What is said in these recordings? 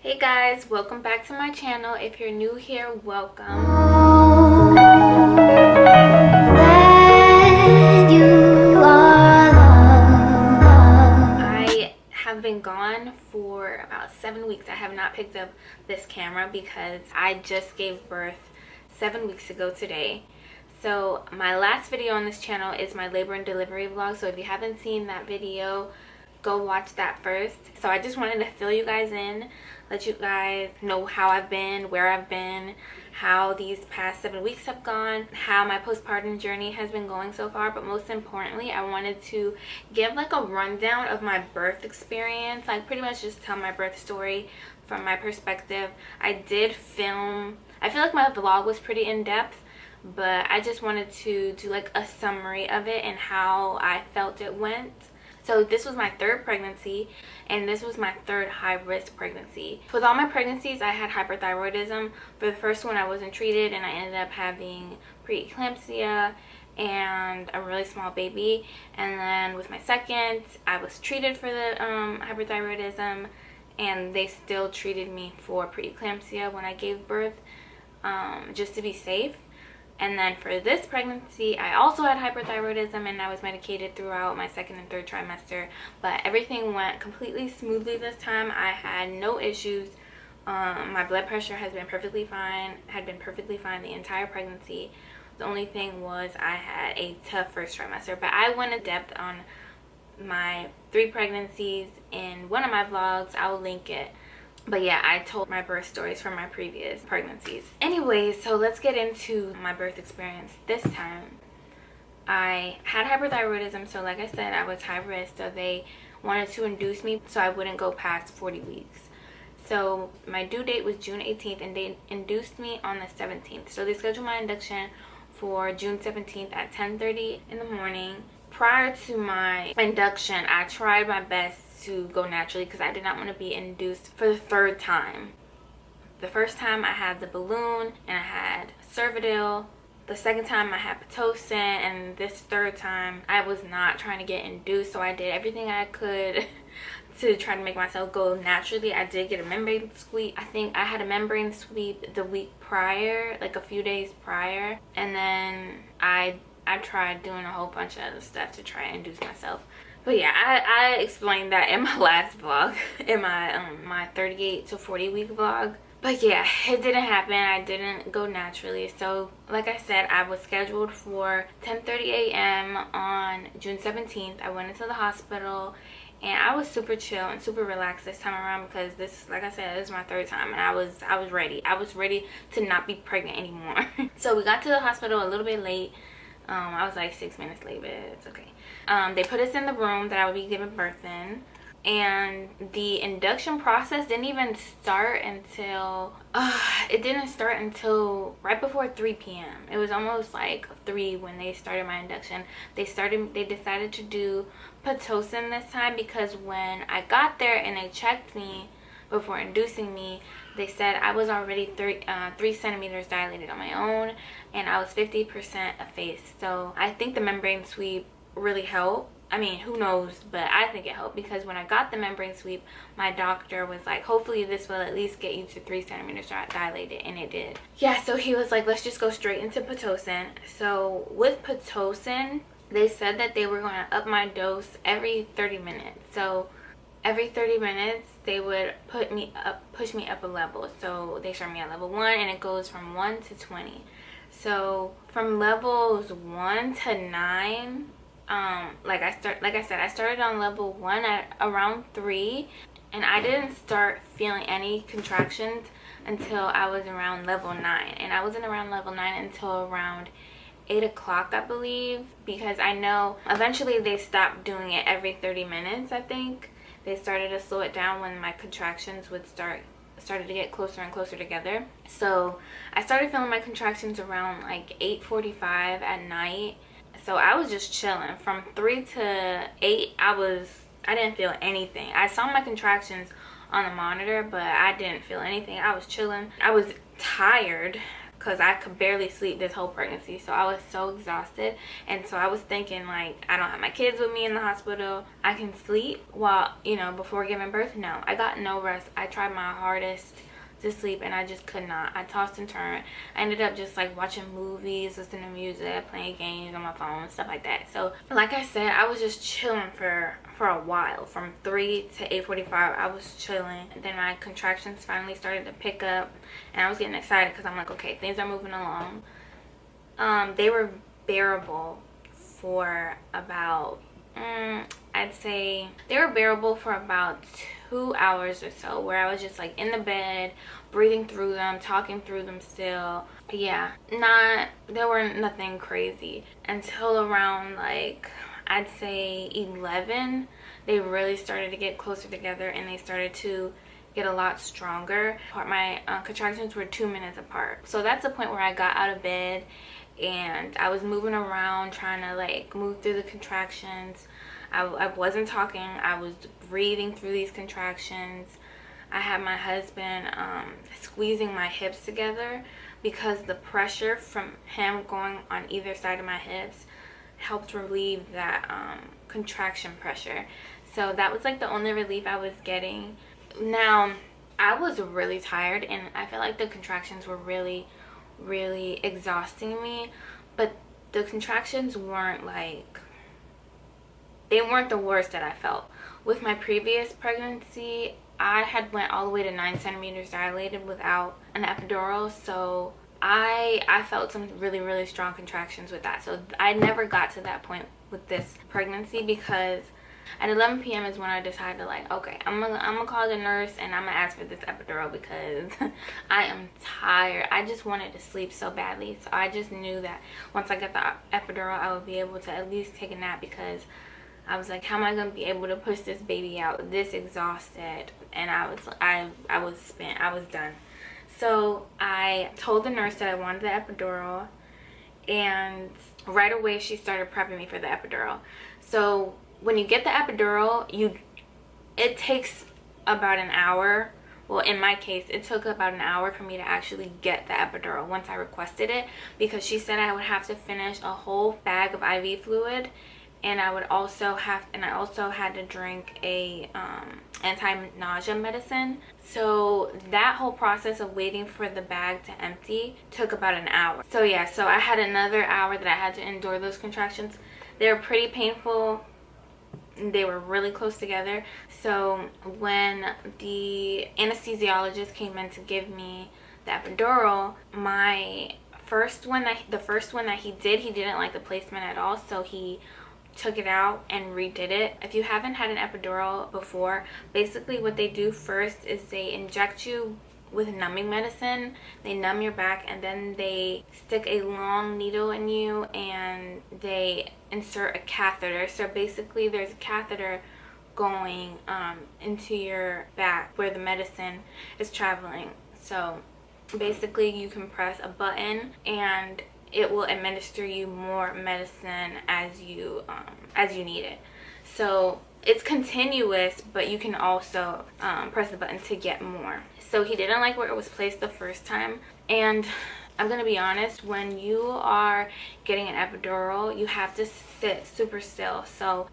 Hey guys, welcome back to my channel. If you're new here, welcome. I have been gone for about 7 weeks. I have not picked up this camera because I just gave birth 7 weeks ago today. So my last video on this channel is my labor and delivery vlog. So if you haven't seen that video, go watch that first. So I just wanted to fill you guys in, let you guys know how I've been, where I've been, how these past 7 weeks have gone, how my postpartum journey has been going so far. But most importantly, I wanted to give like a rundown of my birth experience, like pretty much just tell my birth story from my perspective. I did film, I feel like my vlog was pretty in-depth, but I just wanted to do like a summary of it and how I felt it went. So this was my third pregnancy, and this was my third high-risk pregnancy. With all my pregnancies, I had hyperthyroidism. For the first one, I wasn't treated, and I ended up having preeclampsia and a really small baby. And then with my second, I was treated for the hyperthyroidism, and they still treated me for preeclampsia when I gave birth, just to be safe. And then for this pregnancy, I also had hyperthyroidism, and I was medicated throughout my second and third trimester. But everything went completely smoothly this time. I had no issues. My blood pressure has been perfectly fine, had been perfectly fine the entire pregnancy. The only thing was I had a tough first trimester. But I went in depth on my 3 pregnancies in one of my vlogs. I will link it. But yeah, I told my birth stories from my previous pregnancies. Anyways, so let's get into my birth experience this time. I had hyperthyroidism, so like I said, I was high risk, so they wanted to induce me so I wouldn't go past 40 weeks. So my due date was June 18th, and they induced me on the 17th. So they scheduled my induction for June 17th at 10:30 in the morning. Prior to my induction, I tried my best to go naturally because I did not want to be induced for the third time. The first time I had the balloon and I had Cervidil. The second time I had Pitocin, and this third time I was not trying to get induced, so I did everything I could to try to make myself go naturally. I did get a membrane sweep. I think I had a membrane sweep the week prior, like a few days prior, and then I tried doing a whole bunch of other stuff to try and induce myself. But yeah, I explained that in my last vlog, in my my 38 to 40 week vlog. But yeah, it didn't happen. I didn't go naturally. So like I said, I was scheduled for 10:30 a.m. on June 17th. I went into the hospital, and I was super chill and super relaxed this time around because this, like I said, this is my third time, and I was ready. I was ready to not be pregnant anymore. So we got to the hospital a little bit late. I was like 6 minutes late, but it's okay. They put us in the room that I would be giving birth in, and the induction process didn't even start until it didn't start until right before 3 p.m. It was almost like 3 when they started my induction. They decided to do Pitocin this time because when I got there and they checked me before inducing me, they said I was already 3 centimeters dilated on my own, and I was 50% effaced. So I think the membrane sweep really helped. I mean, who knows, but I think it helped because when I got the membrane sweep, my doctor was like, hopefully this will at least get you to 3 centimeters dilated, and it did. Yeah, so he was like, let's just go straight into Pitocin. So with Pitocin, they said that they were going to up my dose every 30 minutes. So every 30 minutes they would push me up a level. So they started me at level 1, and it goes from 1 to 20. So from levels 1 to 9, like I said, I started on level 1 at around 3, and I didn't start feeling any contractions until I was around level 9, and I wasn't around level 9 until around 8 o'clock, I believe, because I know eventually they stopped doing it every 30 minutes. I think they started to slow it down when my contractions would started to get closer and closer together. So I started feeling my contractions around like 8:45 at night. So I was just chilling from 3 to 8. I didn't feel anything. I saw my contractions on the monitor, but I didn't feel anything. I was chilling. I was tired because I could barely sleep this whole pregnancy. So I was so exhausted, and so I was thinking, like, I don't have my kids with me in the hospital, I can sleep while, you know, before giving birth. No, I got no rest. I tried my hardest to sleep and I just could not. I tossed and turned. I ended up just like watching movies, listening to music, playing games on my phone, stuff like that. So like I said, I was just chilling for a while. From 3 to 8:45 I was chilling, and then my contractions finally started to pick up, and I was getting excited because I'm like, okay, things are moving along. They were bearable for about I'd say they were bearable for about 2 hours or so, where I was just like in the bed, breathing through them, talking through them still. Yeah, there were nothing crazy until around, like, I'd say 11. They really started to get closer together and they started to get a lot stronger. My contractions were 2 minutes apart. So that's the point where I got out of bed and I was moving around trying to like move through the contractions. I wasn't talking, I was breathing through these contractions. I had my husband squeezing my hips together because the pressure from him going on either side of my hips helped relieve that contraction pressure. So that was like the only relief I was getting. Now, I was really tired and I feel like the contractions were really exhausting me, but the contractions weren't like, they weren't the worst that I felt. With my previous pregnancy, I had went all the way to 9 centimeters dilated without an epidural, so I felt some really strong contractions with that. So I never got to that point with this pregnancy, because at 11 p.m. is when I decided, like, okay, I'm gonna call the nurse and I'm gonna ask for this epidural because I am tired. I just wanted to sleep so badly. So I just knew that once I got the epidural, I would be able to at least take a nap, because I was like, how am I gonna be able to push this baby out this exhausted? And I was spent. I was done. So I told the nurse that I wanted the epidural, and right away she started prepping me for the epidural. So when you get the epidural, it takes about an hour. Well, in my case, it took about an hour for me to actually get the epidural once I requested it, because she said I would have to finish a whole bag of IV fluid, and I also had to drink a anti-nausea medicine. So that whole process of waiting for the bag to empty took about an hour. So yeah, so I had another hour that I had to endure those contractions. They were pretty painful. They were really close together. So when the anesthesiologist came in to give me the epidural, the first one that he didn't like the placement at all, so he took it out and redid it. If you haven't had an epidural before, basically what they do first is they inject you with numbing medicine. They numb your back, and then they stick a long needle in you and they insert a catheter. So basically there's a catheter going into your back where the medicine is traveling. So basically you can press a button and it will administer you more medicine as you need it. So it's continuous, but you can also press the button to get more. So he didn't like where it was placed the first time, and I'm gonna be honest, when you are getting an epidural, you have to sit super still. So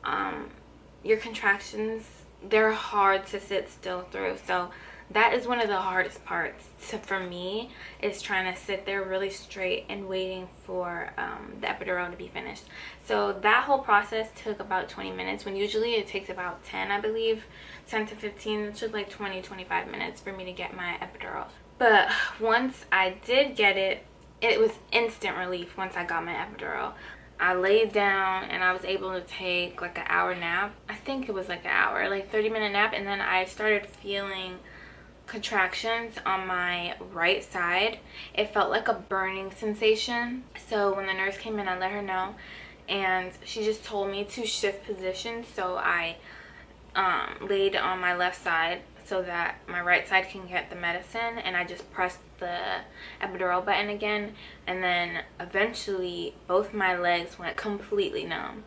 your contractions, they're hard to sit still through. So that is one of the hardest parts for me, is trying to sit there really straight and waiting for the epidural to be finished. So that whole process took about 20 minutes, when usually it takes about 10, I believe, 10 to 15. It took like 20-25 minutes for me to get my epidural. But once I did get it, it was instant relief once I got my epidural. I laid down and I was able to take like an hour nap. I think it was like an hour, like 30-minute nap, and then I started feeling contractions on my right side. It felt like a burning sensation. So when the nurse came in, I let her know, and she just told me to shift positions. So I laid on my left side so that my right side can get the medicine, and I just pressed the epidural button again, and then eventually both my legs went completely numb.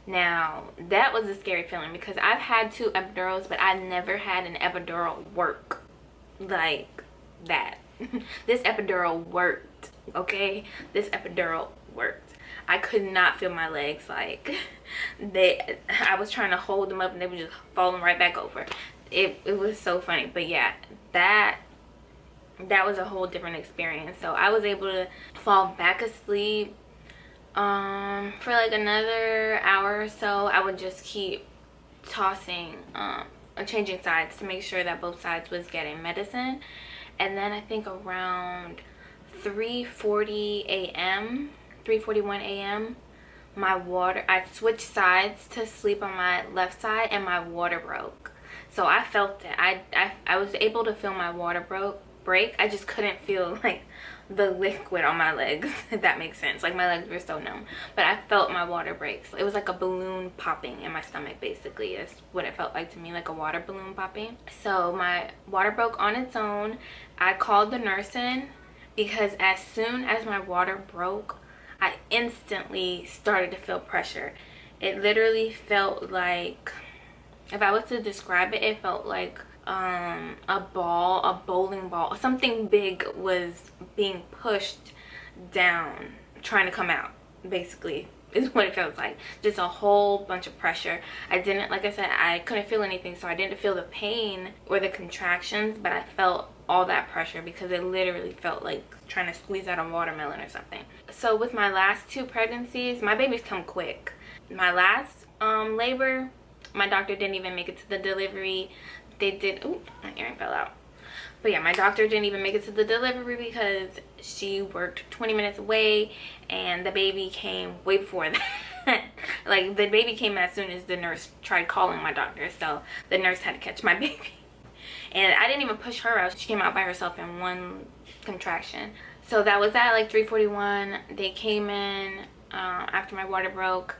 Now that was a scary feeling, because I've had 2 epidurals, but I never had an epidural work like that. This epidural worked. Okay, this epidural worked. I could not feel my legs. Like, I was trying to hold them up and they were just falling right back over. It was so funny. But yeah, that was a whole different experience. So I was able to fall back asleep for like another hour or so. I would just keep tossing changing sides to make sure that both sides was getting medicine. And then I think around 3:40 a.m. 3:41 a.m. I switched sides to sleep on my left side and my water broke. So I felt it. I was able to feel my water break. I just couldn't feel like the liquid on my legs, if that makes sense. Like, my legs were so numb, but I felt my water break. It was like a balloon popping in my stomach, basically, is what it felt like to me, like a water balloon popping. So my water broke on its own. I called the nurse in because as soon as my water broke, I instantly started to feel pressure. It literally felt like, if I was to describe it, it felt like a bowling ball, something big was being pushed down, trying to come out, basically, is what it felt like. Just a whole bunch of pressure. I didn't, like I said, I couldn't feel anything, so I didn't feel the pain or the contractions, but I felt all that pressure because it literally felt like trying to squeeze out a watermelon or something. So with my last two pregnancies, my babies come quick. My last labor, my doctor didn't even make it to the delivery. They did, ooh, my earring fell out. But yeah, my doctor didn't even make it to the delivery because she worked 20 minutes away and the baby came way before that. Like, the baby came as soon as the nurse tried calling my doctor, so the nurse had to catch my baby. And I didn't even push her out. She came out by herself in one contraction. So that was at like 3:41. They came in after my water broke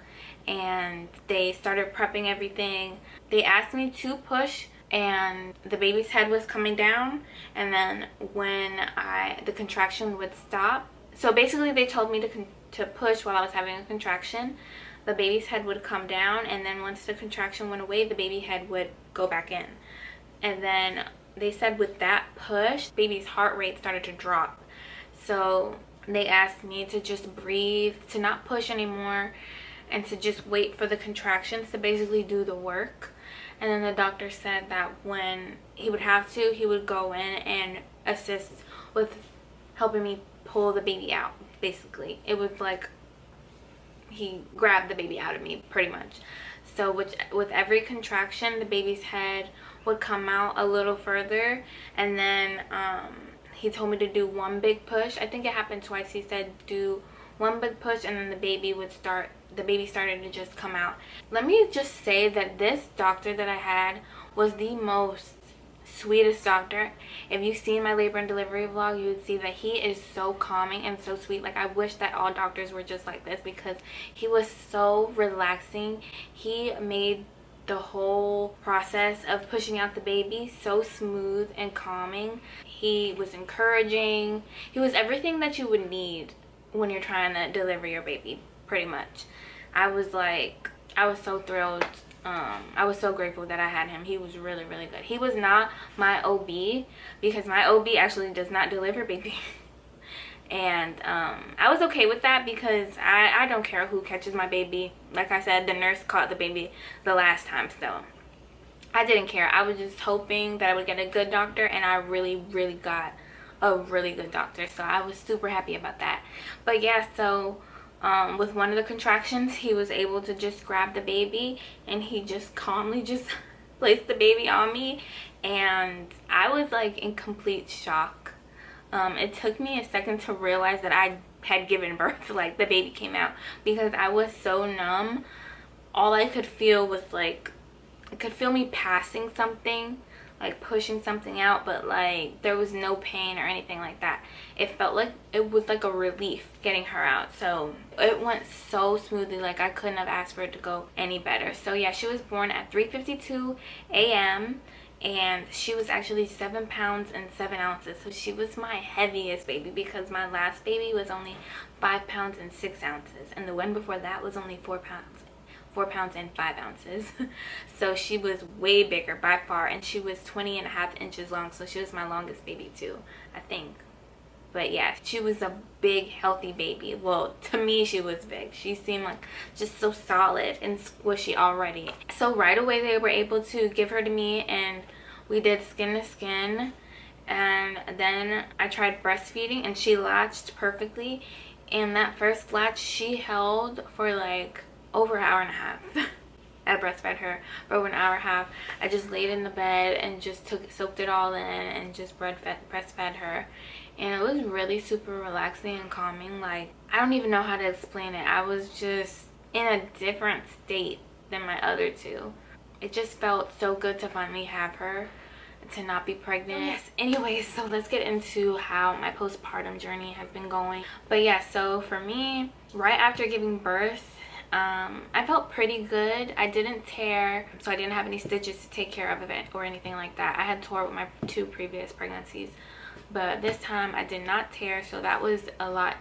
and they started prepping everything. They asked me to push and the baby's head was coming down, and then when the contraction would stop. So basically they told me to push while I was having a contraction. The baby's head would come down, and then once the contraction went away, the baby head would go back in. And then they said with that push, baby's heart rate started to drop. So they asked me to just breathe, to not push anymore, and to just wait for the contractions to basically do the work. And then the doctor said that when he would have to, he would go in and assist with helping me pull the baby out, basically. It was like he grabbed the baby out of me, pretty much. So with every contraction, the baby's head would come out a little further, and then he told me to do one big push. I think it happened twice. He said do one big push, and then the baby started to just come out. Let me just say that this doctor that I had was the most sweetest doctor. If you've seen my labor and delivery vlog, you would see that he is so calming and so sweet. Like, I wish that all doctors were just like this, because he was so relaxing. He made the whole process of pushing out the baby so smooth and calming. He was encouraging. He was everything that you would need when you're trying to deliver your baby, pretty much. I was so thrilled. I was so grateful that I had him. He was really, really good. He was not my OB, because my OB actually does not deliver baby. And I was okay with that, because I don't care who catches my baby. Like I said, the nurse caught the baby the last time, so I didn't care. I was just hoping that I would get a good doctor, and I really, really got a really good doctor, so I was super happy about that. But yeah, so with one of the contractions, he was able to just grab the baby, and he just calmly just placed the baby on me, and I was like in complete shock. It took me a second to realize that I had given birth, like the baby came out, because I was so numb. All I could feel was like, I could feel me passing something, like pushing something out, but like there was no pain or anything like that. It felt like it was like a relief getting her out. So it went so smoothly. Like, I couldn't have asked for it to go any better. So yeah, she was born at 3:52 a.m. and she was actually 7 pounds and 7 ounces. So she was my heaviest baby, because my last baby was only 5 pounds and 6 ounces, and the one before that was only 4 pounds and 5 ounces. So she was way bigger by far, and she was 20.5 inches long. So she was my longest baby too, I think. But yeah, she was a big healthy baby. Well, to me she was big. She seemed like just so solid and squishy already. So right away they were able to give her to me, and we did skin to skin. And then I tried breastfeeding, and she latched perfectly. And that first latch she held for like over an hour and a half. I breastfed her for over an hour and a half. I just laid in the bed and just soaked it all in and just breastfed her. And it was really super relaxing and calming. Like, I don't even know how to explain it. I was just in a different state than my other two. It just felt so good to finally have her, to not be pregnant. Yes, anyways, so let's get into how my postpartum journey has been going. But yeah, so for me, right after giving birth, I felt pretty good. I didn't tear, so I didn't have any stitches to take care of it or anything like that. I had tore with my 2 previous pregnancies, but this time I did not tear, so that was a lot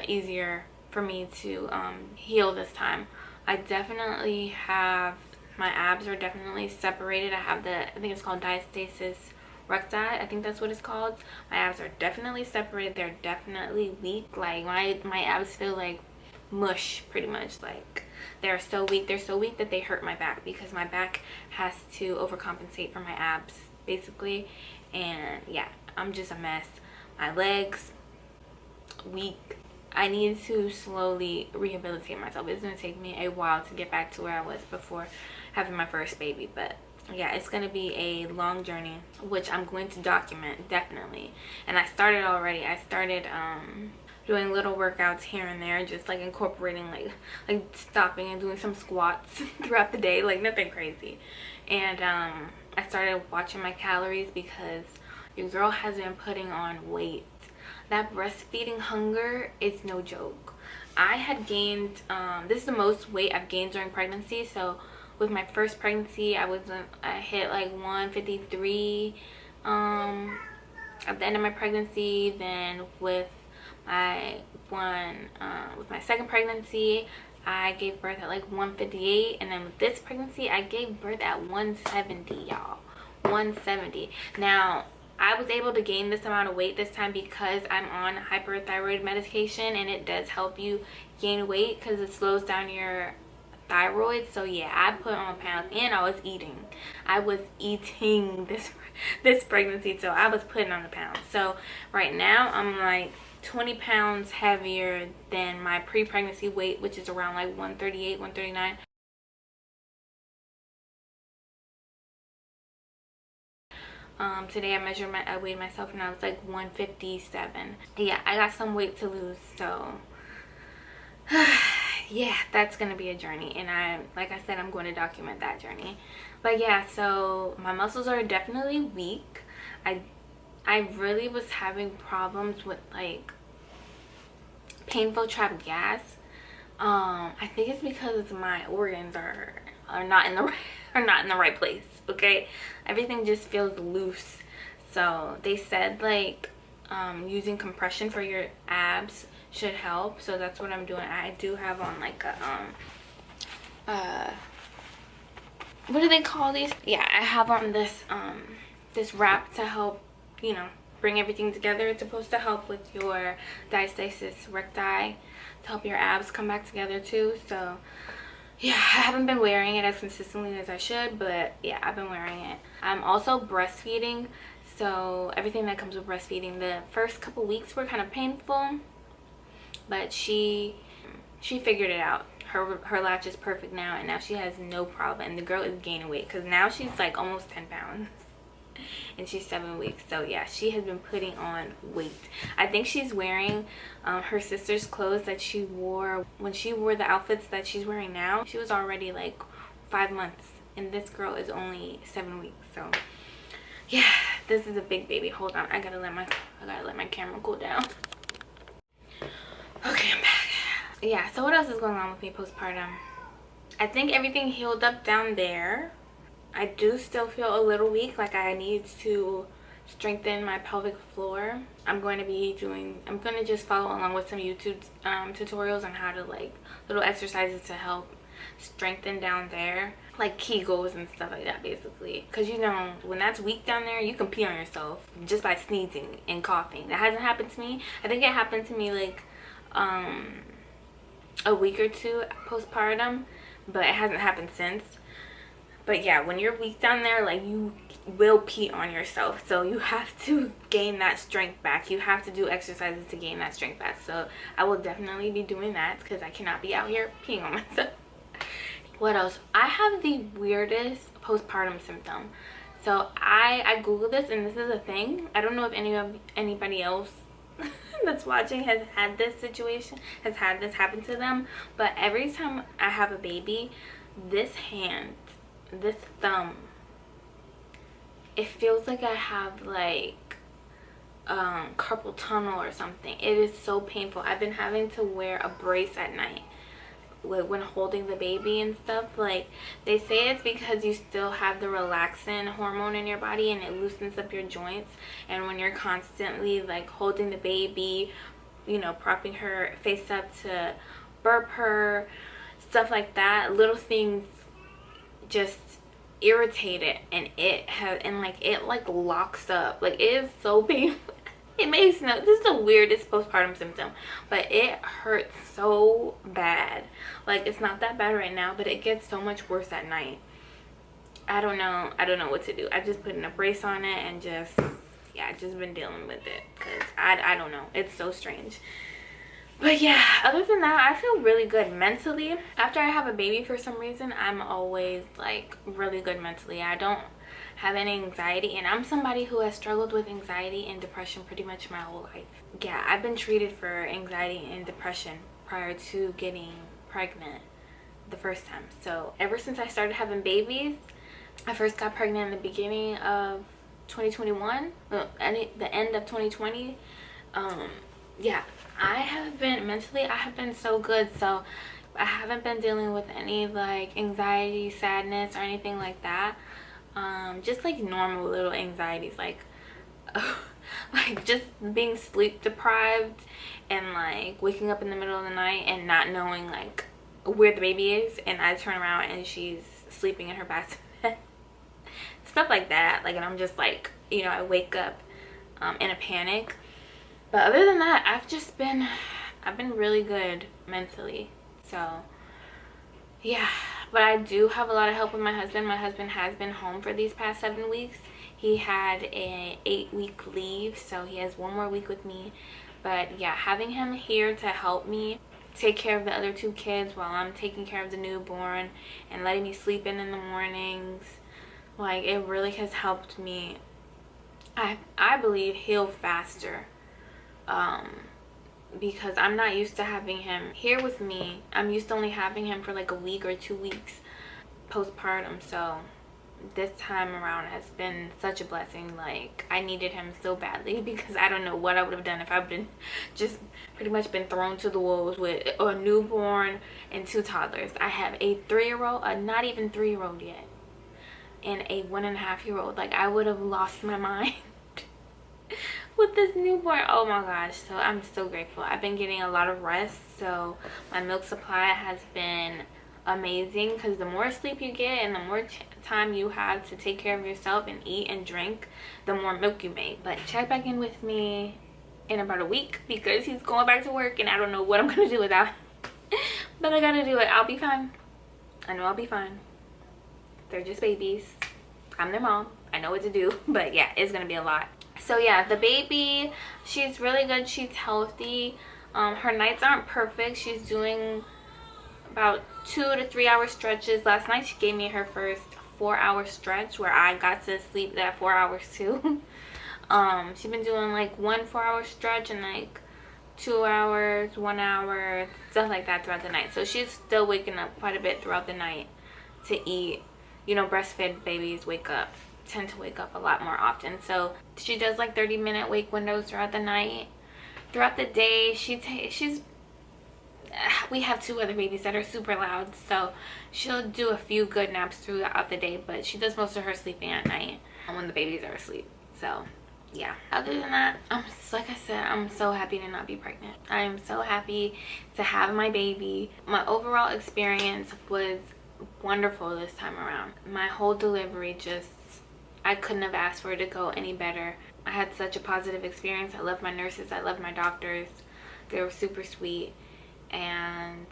easier for me to heal this time. I definitely have, my abs are definitely separated. I have I think it's called diastasis recti. I think that's what it's called. My abs are definitely separated. They're definitely weak. Like my abs feel like mush, pretty much. Like they're so weak that they hurt my back, because my back has to overcompensate for my abs basically. And yeah, I'm just a mess. My legs weak. I need to slowly rehabilitate myself. It's gonna take me a while to get back to where I was before having my first baby. But yeah, it's gonna be a long journey, which I'm going to document, definitely. And I started already. I started doing little workouts here and there, just like incorporating like stopping and doing some squats throughout the day, like nothing crazy. And I started watching my calories, because your girl has been putting on weight. That breastfeeding hunger is no joke. I had gained this is the most weight I've gained during pregnancy. So with my first pregnancy, I hit like 153 at the end of my pregnancy. Then with my second pregnancy, I gave birth at like 158, and then with this pregnancy I gave birth at 170, y'all. 170. Now I was able to gain this amount of weight this time because I'm on hyperthyroid medication, and it does help you gain weight because it slows down your thyroid. So yeah, I put on pounds, and I was eating this pregnancy, so I was putting on the pounds. So right now I'm like 20 pounds heavier than my pre-pregnancy weight, which is around like 138, 139. Today I weighed myself and I was like 157. Yeah, I got some weight to lose, so yeah, that's gonna be a journey, and like I said, I'm going to document that journey. But yeah, so my muscles are definitely weak. I really was having problems with like painful trapped gas. I think it's because my organs are not in the right place. Okay, everything just feels loose. So they said like using compression for your abs should help, so that's what I'm doing. I do have on like a what do they call these? Yeah, I have on this this wrap to help, you know, bring everything together. It's supposed to help with your diastasis recti, to help your abs come back together too. So yeah, I haven't been wearing it as consistently as I should, but yeah, I've been wearing it. I'm also breastfeeding, so everything that comes with breastfeeding, the first couple weeks were kind of painful, but she figured it out. Her latch is perfect now, and now she has no problem, and the girl is gaining weight because now she's like almost 10 pounds and she's 7 weeks. So yeah, she has been putting on weight. I think she's wearing her sister's clothes that she wore when she wore the outfits that she's wearing now. She was already like 5 months, and this girl is only 7 weeks. So yeah, this is a big baby. Hold on, I gotta let my camera cool down. Okay, I'm back. Yeah, so what else is going on with me postpartum? I think everything healed up down there. I do still feel a little weak, like I need to strengthen my pelvic floor. I'm going to just follow along with some YouTube tutorials on how to, like, little exercises to help strengthen down there, like Kegels and stuff like that, basically. Because you know, when that's weak down there, you can pee on yourself just by sneezing and coughing. That hasn't happened to me. I think it happened to me like a week or two postpartum, but it hasn't happened since. But yeah, when you're weak down there, like, you will pee on yourself, so you have to gain that strength back. You have to do exercises to gain that strength back. So I will definitely be doing that, because I cannot be out here peeing on myself. What else? I have the weirdest postpartum symptom. So I googled this, and this is a thing. I don't know if anybody else that's watching has had this situation, has had this happen to them, but every time I have a baby, this hand, this thumb, it feels like I have like carpal tunnel or something. It is so painful. I've been having to wear a brace at night, like when holding the baby and stuff. Like, they say it's because you still have the relaxin hormone in your body and it loosens up your joints, and when you're constantly like holding the baby, you know, propping her face up to burp her, stuff like that, little things just irritate it, and it like locks up. Like, it is so painful. It makes no, this is the weirdest postpartum symptom, but it hurts so bad. Like, it's not that bad right now, but it gets so much worse at night. I don't know what to do. I just put in a brace on it and just, yeah, I just been dealing with it, because I don't know, it's so strange. But yeah, other than that, I feel really good mentally. After I have a baby, for some reason, I'm always like really good mentally. I don't have any anxiety, and I'm somebody who has struggled with anxiety and depression pretty much my whole life. Yeah, I've been treated for anxiety and depression prior to getting pregnant the first time. So ever since I started having babies, I first got pregnant in the beginning of 2021, the end of 2020. Yeah, I have been mentally, I have been so good. So I haven't been dealing with any like anxiety, sadness, or anything like that. Just like normal little anxieties, like like just being sleep deprived and like waking up in the middle of the night and not knowing like where the baby is, and I turn around and she's sleeping in her bath bed. Stuff like that. Like, and I'm just like, you know, I wake up in a panic. But other than that, I've been really good mentally. So yeah, but I do have a lot of help with my husband. My husband has been home for these past 7 weeks. He had an 8-week leave, so he has 1 more week with me. But yeah, having him here to help me take care of the other 2 kids while I'm taking care of the newborn and letting me sleep in the mornings, like, it really has helped me, I believe, heal faster. Because I'm not used to having him here with me. I'm used to only having him for like a week or 2 weeks postpartum. So this time around has been such a blessing. Like, I needed him so badly, because I don't know what I would have done if I've been just pretty much been thrown to the wolves with a newborn and 2 toddlers. I have a 3-year-old, a not even 3-year-old yet, and a 1.5-year-old. Like, I would have lost my mind with this newborn. Oh my gosh. So I'm so grateful. I've been getting a lot of rest, so my milk supply has been amazing, because the more sleep you get and the more time you have to take care of yourself and eat and drink, the more milk you make. But check back in with me in about a week, because he's going back to work and I don't know what I'm gonna do without him. But I gotta do it. I'll be fine. I know I'll be fine. They're just babies. I'm their mom. I know what to do. But yeah, it's gonna be a lot. So yeah, the baby, she's really good. She's healthy. Her nights aren't perfect. She's doing about 2 to 3 hour stretches. Last night she gave me her first 4-hour stretch where I got to sleep that 4 hours too. She's been doing like 1 4-hour stretch and like 2 hours, 1 hour, stuff like that throughout the night. So she's still waking up quite a bit throughout the night to eat. You know, breastfed babies tend to wake up a lot more often. So she does like 30-minute wake windows throughout the night. Throughout the day, we have 2 other babies that are super loud, so she'll do a few good naps throughout the day, but she does most of her sleeping at night when the babies are asleep. So yeah, other than that, like I said, I'm so happy to not be pregnant. I am so happy to have my baby. My overall experience was wonderful this time around. My whole delivery, just, I couldn't have asked for it to go any better. I had such a positive experience. I love my nurses, I love my doctors. They were super sweet, and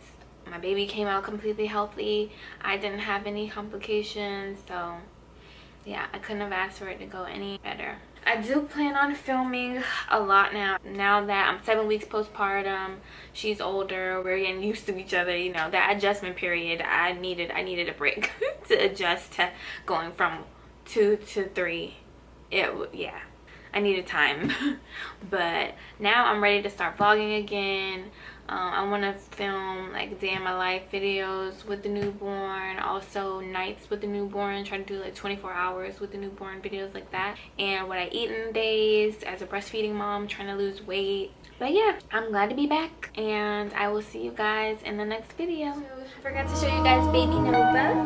my baby came out completely healthy. I didn't have any complications, so yeah, I couldn't have asked for it to go any better. I do plan on filming a lot now that I'm 7 weeks postpartum. She's older, we're getting used to each other, you know, that adjustment period. I needed a break to adjust to going from 2 to 3. Yeah, I needed time. But now I'm ready to start vlogging again. I want to film like day in my life videos with the newborn, also nights with the newborn, try to do like 24 hours with the newborn videos like that, and what I eat in the days as a breastfeeding mom trying to lose weight. But yeah, I'm glad to be back, and I will see you guys in the next video. So I forgot to show you guys baby Nova.